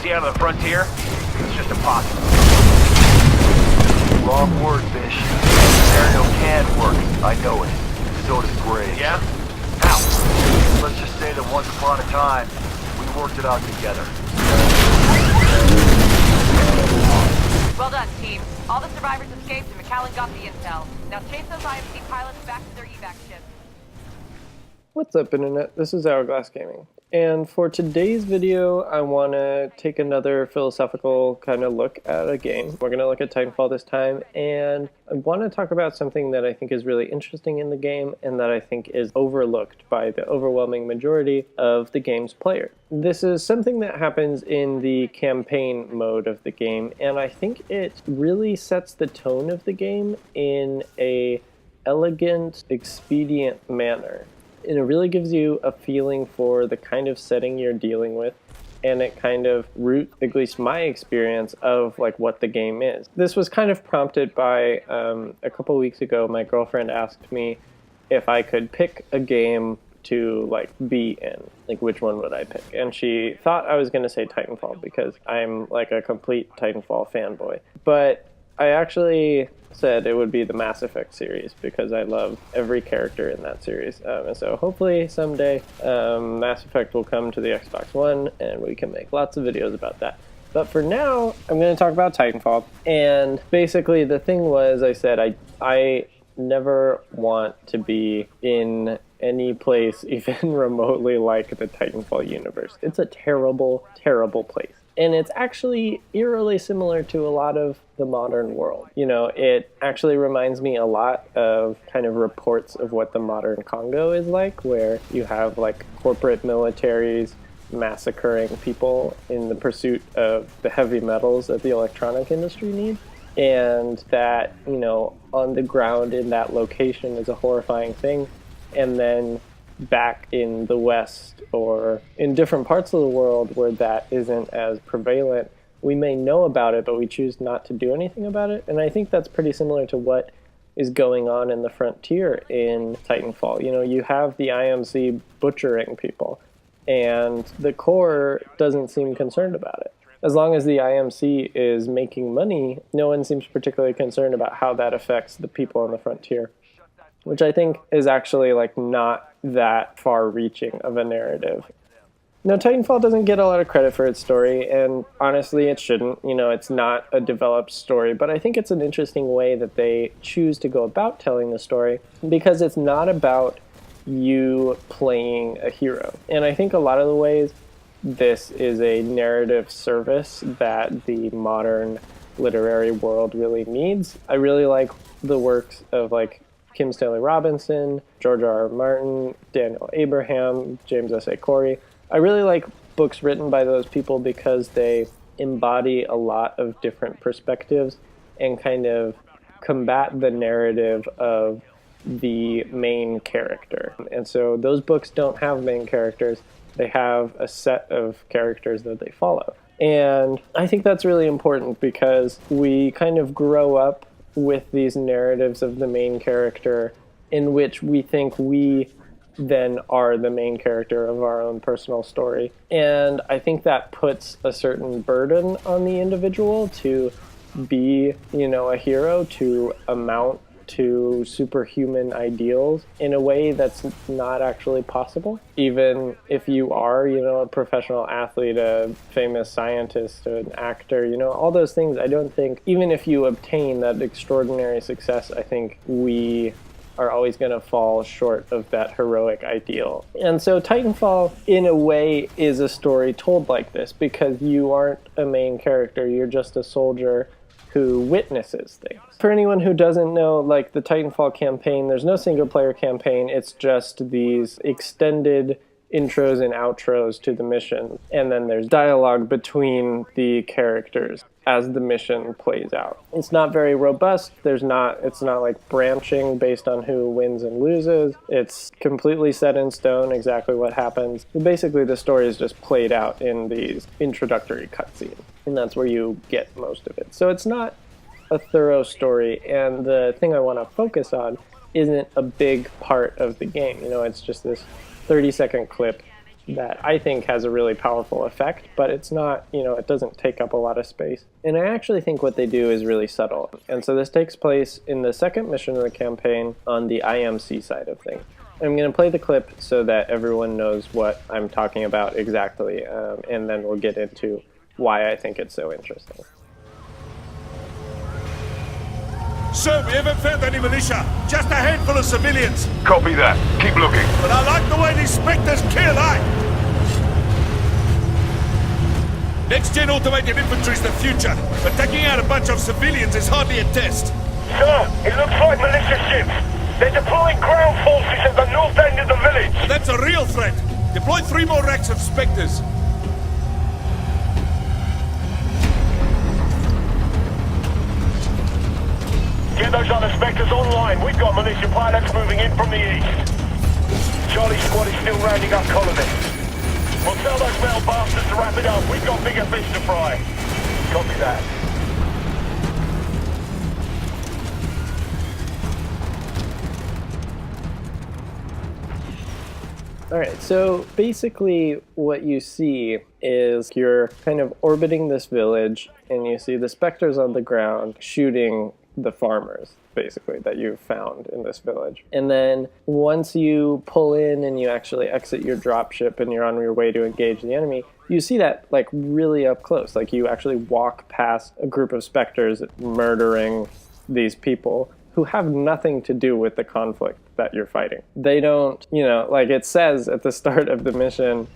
see on the frontier, it's just impossible. Wrong word, Bish. The scenario can work. I know it. So does Graves. Yeah? How? Let's just say that once upon a time, we worked it out together. Well done, team. All the survivors escaped and McAllen got the intel. Now chase those IMC pilots back to their evac ships. What's up, Internet? This is Hourglass Gaming. And for today's video, I want to take another philosophical kind of look at a game. We're going to look at Titanfall this time, and I want to talk about something that I think is really interesting in the game and that I think is overlooked by the overwhelming majority of the game's players. This is something that happens in the campaign mode of the game, and I think it really sets the tone of the game in a elegant, expedient manner. And it really gives you a feeling for the kind of setting you're dealing with, and it kind of roots, at least my experience, of like what the game is. This was kind of prompted by a couple weeks ago, my girlfriend asked me if I could pick a game to like be in, like which one would I pick? And she thought I was going to say Titanfall because I'm like a complete Titanfall fanboy. But I actually said it would be the Mass Effect series because I love every character in that series. And so hopefully someday Mass Effect will come to the Xbox One and we can make lots of videos about that. But for now, I'm going to talk about Titanfall. And basically the thing was, I said I never want to be in any place even remotely like the Titanfall universe. It's a terrible, terrible place. And it's actually eerily similar to a lot of the modern world. You know, it actually reminds me a lot of kind of reports of what the modern Congo is like, where you have like corporate militaries massacring people in the pursuit of the heavy metals that the electronic industry needs. And that, you know, on the ground in that location is a horrifying thing. And then back in the West or in different parts of the world where that isn't as prevalent, we may know about it, but we choose not to do anything about it. And I think that's pretty similar to what is going on in the frontier in Titanfall. You know, you have the IMC butchering people, and the core doesn't seem concerned about it. As long as the IMC is making money, no one seems particularly concerned about how that affects the people on the frontier, which I think is actually like not that far-reaching of a narrative. Now, Titanfall doesn't get a lot of credit for its story, and honestly, it shouldn't. You know, it's not a developed story, but I think it's an interesting way that they choose to go about telling the story, because it's not about you playing a hero. And I think a lot of the ways this is a narrative service that the modern literary world really needs. I really like the works of like Kim Stanley Robinson, George R.R. Martin, Daniel Abraham, James S.A. Corey. I really like books written by those people because they embody a lot of different perspectives and kind of combat the narrative of the main character. And so those books don't have main characters. They have a set of characters that they follow. And I think that's really important because we kind of grow up with these narratives of the main character in which we think we then are the main character of our own personal story. And I think that puts a certain burden on the individual to be, you know, a hero, to amount to superhuman ideals in a way that's not actually possible. Even if you are, you know, a professional athlete, a famous scientist, an actor, you know, all those things, I don't think, even if you obtain that extraordinary success, I think we are always going to fall short of that heroic ideal. And so Titanfall, in a way, is a story told like this because you aren't a main character, you're just a soldier who witnesses things. For anyone who doesn't know, like the Titanfall campaign, there's no single player campaign, it's just these extended intros and outros to the mission, and then there's dialogue between the characters as the mission plays out. It's not very robust, it's not like branching based on who wins and loses. It's completely set in stone exactly what happens. Basically the story is just played out in these introductory cutscenes, and that's where you get most of it. So it's not a thorough story, and the thing I want to focus on isn't a big part of the game. You know, it's just this 30-second clip that I think has a really powerful effect, but it's not, it doesn't take up a lot of space. And I actually think what they do is really subtle. And so this takes place in the second mission of the campaign on the IMC side of things. I'm going to play the clip so that everyone knows what I'm talking about exactly, and then we'll get into why I think it's so interesting. Sir, we haven't found any militia. Just a handful of civilians. Copy that. Keep looking. But I like the way these specters kill, eh? Next-gen automated infantry's the future, but taking out a bunch of civilians is hardly a test. Sir, it looks like militia ships. They're deploying ground forces at the north end of the village. That's a real threat. Deploy 3 more racks of specters. Get those other specters online. We've got militia pilots moving in from the east. Charlie squad is still rounding up colonists. We'll tell those metal bastards to wrap it up. We've got bigger fish to fry. Copy that. Alright, so basically what you see is you're kind of orbiting this village, and you see the specters on the ground shooting the farmers, basically, that you've found in this village. And then once you pull in and you actually exit your dropship and you're on your way to engage the enemy, you see that like really up close. Like you actually walk past a group of specters murdering these people who have nothing to do with the conflict that you're fighting. They don't, like it says at the start of the mission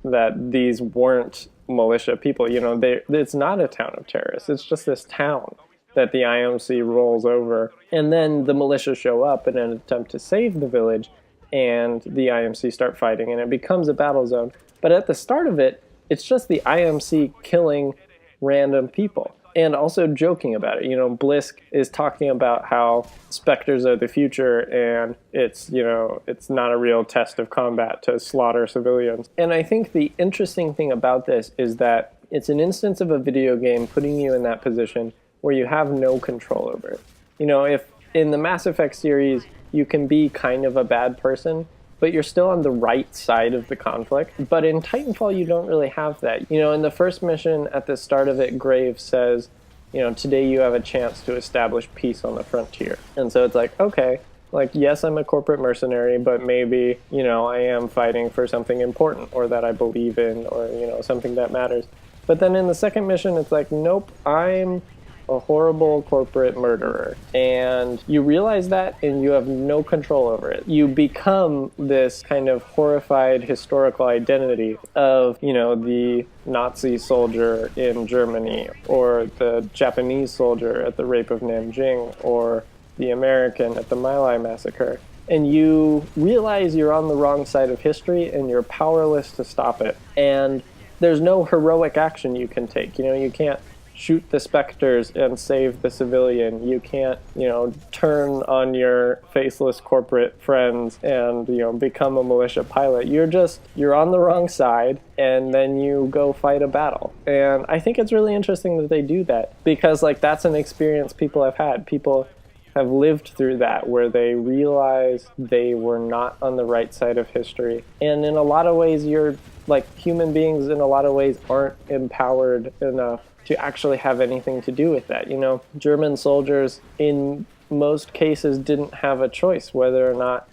that these weren't militia people. It's not a town of terrorists. It's just this town that the IMC rolls over. And then the militia show up in an attempt to save the village, and the IMC start fighting, and it becomes a battle zone. But at the start of it, it's just the IMC killing random people. And also joking about it. Blisk is talking about how specters are the future, and it's not a real test of combat to slaughter civilians. And I think the interesting thing about this is that it's an instance of a video game putting you in that position where you have no control over it. If in the Mass Effect series, you can be kind of a bad person, but you're still on the right side of the conflict. But in Titanfall, you don't really have that. In the first mission, at the start of it, Graves says, today you have a chance to establish peace on the frontier. And so it's like, okay, yes, I'm a corporate mercenary, but maybe, I am fighting for something important, or that I believe in, or, something that matters. But then in the second mission, it's like, nope, I'm a horrible corporate murderer. And you realize that, and you have no control over it. You become this kind of horrified historical identity of, the Nazi soldier in Germany, or the Japanese soldier at the rape of Nanjing, or the American at the My Lai massacre. And you realize you're on the wrong side of history, and you're powerless to stop it. And there's no heroic action you can take. You can't shoot the specters and save the civilian. You can't, turn on your faceless corporate friends and, become a militia pilot. You're on the wrong side, and then you go fight a battle. And I think it's really interesting that they do that, because that's an experience people have had. People have lived through that, where they realize they were not on the right side of history. And in a lot of ways, human beings in a lot of ways aren't empowered enough to actually have anything to do with that. German soldiers in most cases didn't have a choice whether or not,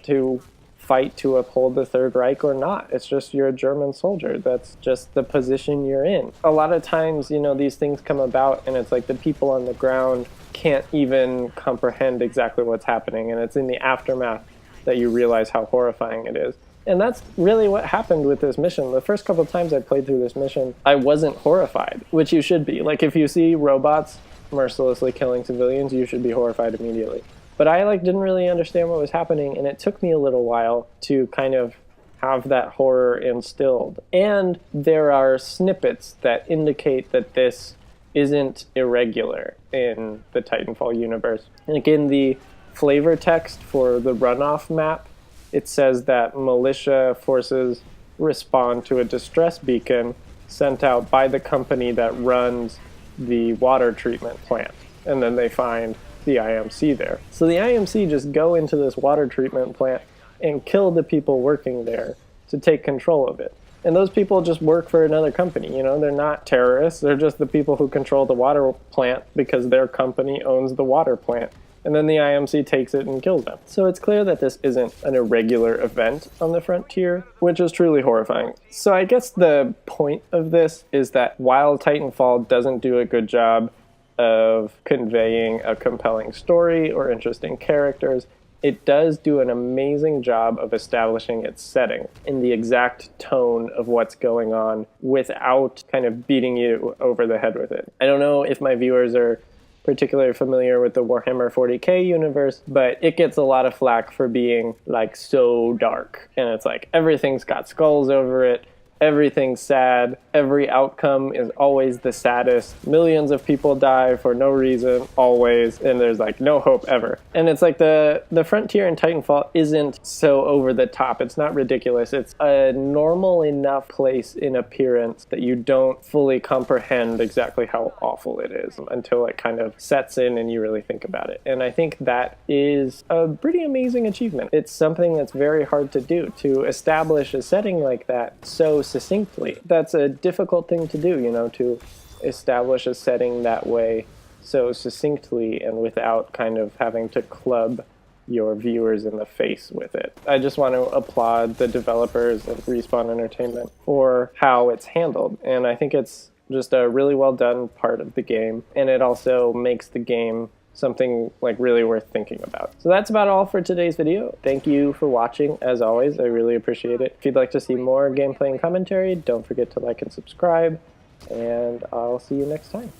to fight to uphold the Third Reich or not. It's just you're a German soldier. That's just the position you're in. A lot of times, these things come about, and it's like the people on the ground can't even comprehend exactly what's happening, and it's in the aftermath that you realize how horrifying it is. And that's really what happened with this mission. The first couple of times I played through this mission, I wasn't horrified, which you should be. If you see robots mercilessly killing civilians, you should be horrified immediately. But I didn't really understand what was happening, and it took me a little while to kind of have that horror instilled. And there are snippets that indicate that this isn't irregular in the Titanfall universe. In the flavor text for the runoff map, it says that militia forces respond to a distress beacon sent out by the company that runs the water treatment plant. And then they find the IMC there. So the IMC just go into this water treatment plant and kill the people working there. to take control of it. And those people just work for another company, you know, they're not terrorists, they're just the people who control the water plant because their company owns the water plant. And then the IMC takes it and kills them. So it's clear that this isn't an irregular event on the frontier, which is truly horrifying. So I guess the point of this is that while Titanfall doesn't do a good job of conveying a compelling story or interesting characters, it does do an amazing job of establishing its setting in the exact tone of what's going on without kind of beating you over the head with it. I don't know if my viewers are particularly familiar with the Warhammer 40k universe, but it gets a lot of flack for being like so dark. And it's like everything's got skulls over it, everything's sad, every outcome is always the saddest, millions of people die for no reason, always, and there's like no hope ever. And it's like the frontier in Titanfall isn't so over the top, it's not ridiculous, it's a normal enough place in appearance that you don't fully comprehend exactly how awful it is until it kind of sets in and you really think about it. And I think that is a pretty amazing achievement. It's something that's very hard to do, to establish a setting like that so succinctly. That's a difficult thing to do, you know, to establish a setting that way so succinctly and without kind of having to club your viewers in the face with it. I just want to applaud the developers of Respawn Entertainment for how it's handled, and I think it's just a really well done part of the game, and it also makes the game something like really worth thinking about. So that's about all for today's video. Thank you for watching, as always. I really appreciate it. If you'd like to see more gameplay and commentary, don't forget to like and subscribe, and I'll see you next time.